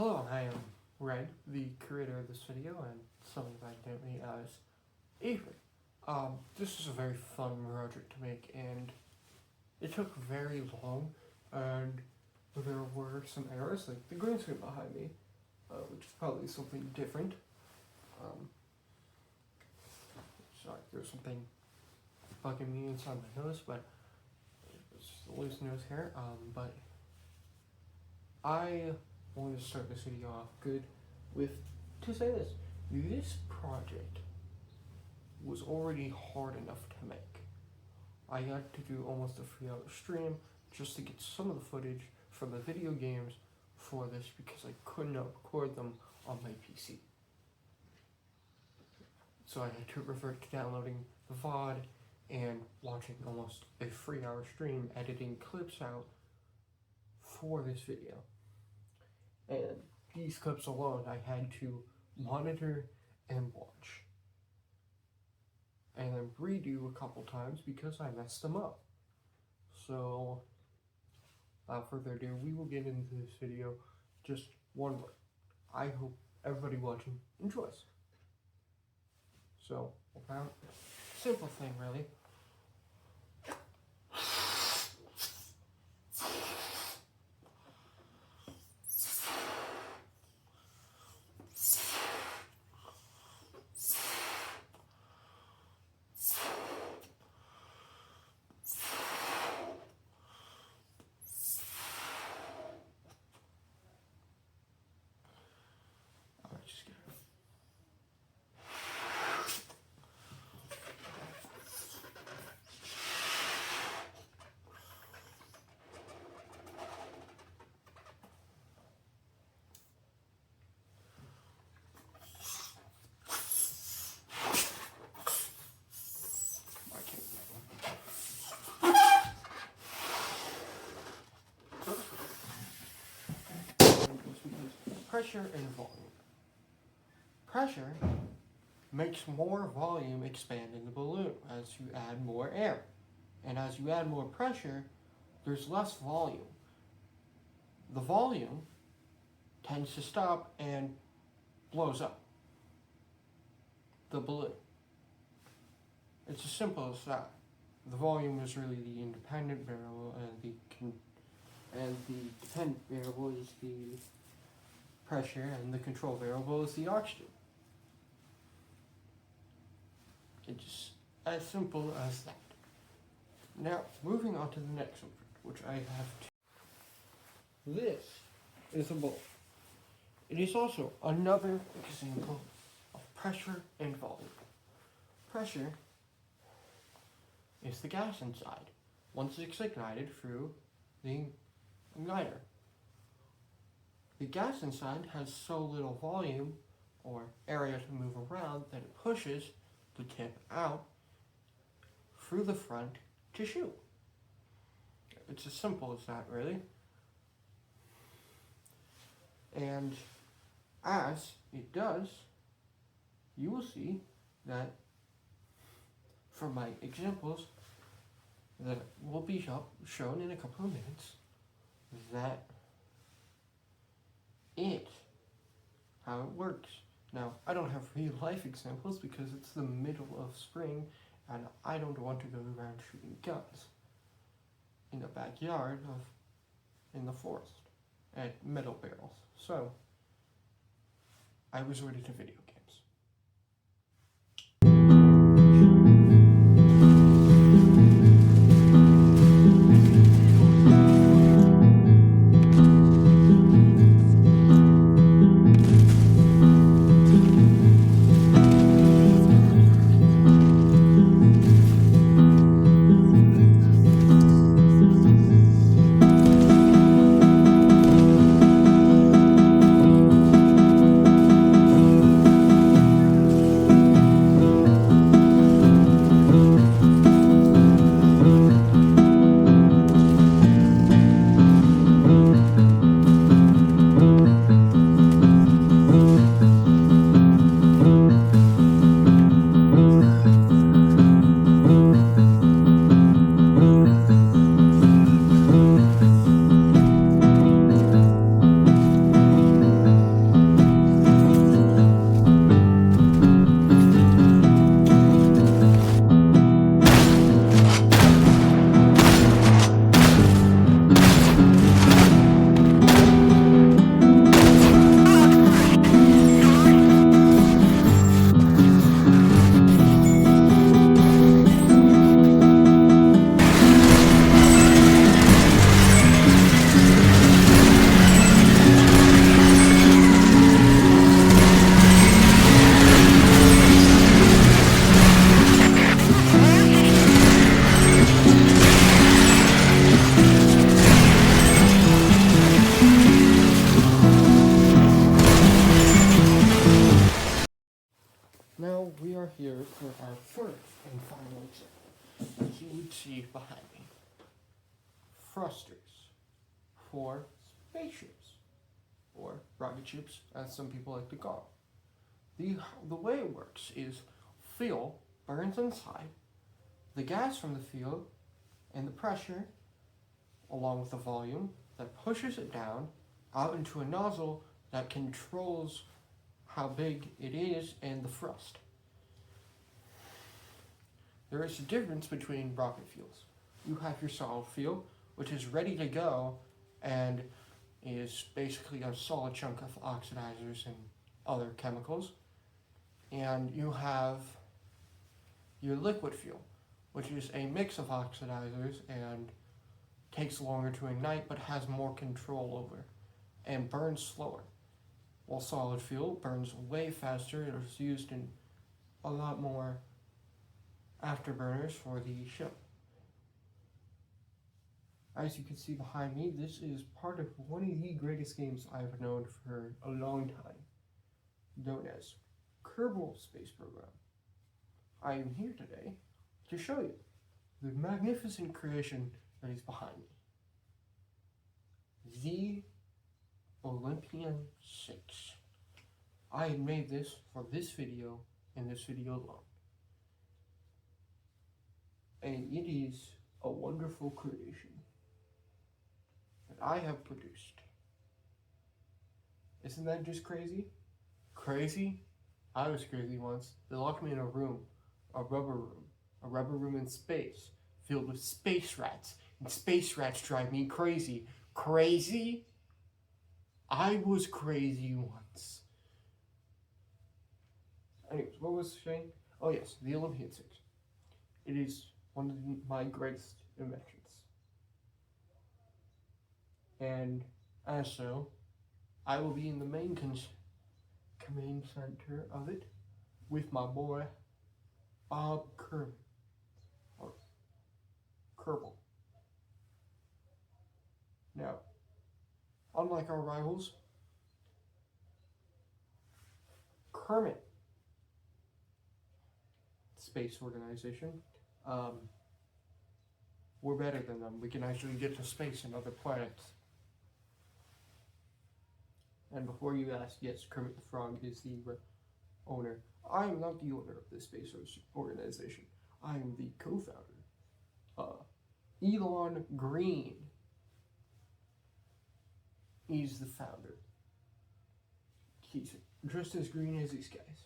Hello, I am Red, the creator of this video, and something accidentally as Avery. This is a very fun project to make, and it took very long, and there were some errors, like the green screen behind me, which is probably something different. Sorry, there's something bugging me inside my nose, but it's just a loose nose hair, but I wanted to start this video off good to say this. This project was already hard enough to make. I had to do almost a 3-hour stream just to get some of the footage from the video games for this because I could not record them on my PC. So I had to revert to downloading the VOD and watching almost a 3-hour stream, editing clips out for this video. And these clips alone I had to monitor and watch. And then redo a couple times because I messed them up. So, without further ado, we will get into this video. Just one word. I hope everybody watching enjoys. So, about simple thing really. Pressure and volume. Pressure makes more volume expand in the balloon as you add more air. And as you add more pressure, there's less volume. The volume tends to stop and blows up the balloon. It's as simple as that. The volume is really the independent variable, and the dependent variable is the pressure, and the control variable is the oxygen. It's just as simple as that. Now, moving on to the next one, which I have This is a bowl. It is also another example of pressure and volume. Pressure is the gas inside once it's ignited through the igniter. The gas inside has so little volume or area to move around that it pushes the tip out through the front to shoot. It's as simple as that, really. And as it does, you will see that from my examples that will be shown in a couple of minutes, that how it works. Now, I don't have real life examples because it's the middle of spring and I don't want to go around shooting guns in the backyard in the forest at metal barrels. So, I resorted to video games. Now we are here for our first and final example. As you would see behind me, thrusters for spaceships, or rocket ships, as some people like to call them. The way it works is fuel burns inside, the gas from the fuel and the pressure, along with the volume, that pushes it down out into a nozzle that controls how big it is and the thrust. There is a difference between rocket fuels. You have your solid fuel, which is ready to go and is basically a solid chunk of oxidizers and other chemicals. And you have your liquid fuel, which is a mix of oxidizers and takes longer to ignite but has more control over and burns slower. While solid fuel burns way faster, it is used in a lot more afterburners for the ship. As you can see behind me, this is part of one of the greatest games I've known for a long time, known as Kerbal Space Program. I am here today to show you the magnificent creation that is behind me. The Olympian 6. I had made this for this video and this video alone. And it is a wonderful creation that I have produced. Isn't that just crazy? Crazy? I was crazy once. They locked me in a room, a rubber room in space, filled with space rats, and space rats drive me crazy. Crazy? I was crazy once. Anyways, what was I saying? Oh yes, the Olympian 6. It is one of my greatest inventions. And as so, I will be in the main command center of it with my boy Bob Kerman, or Kerbal. Now, unlike our rivals, Kermit Space Organization, we're better than them. We can actually get to space and other planets. And before you ask, yes, Kermit the Frog is the owner. I am not the owner of this space organization. I am the co-founder. Elon Green. He's the founder. He's just as green as these guys.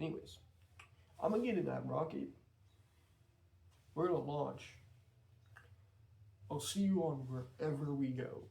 Anyways, I'm gonna get in that rocket. We're gonna launch. I'll see you on wherever we go.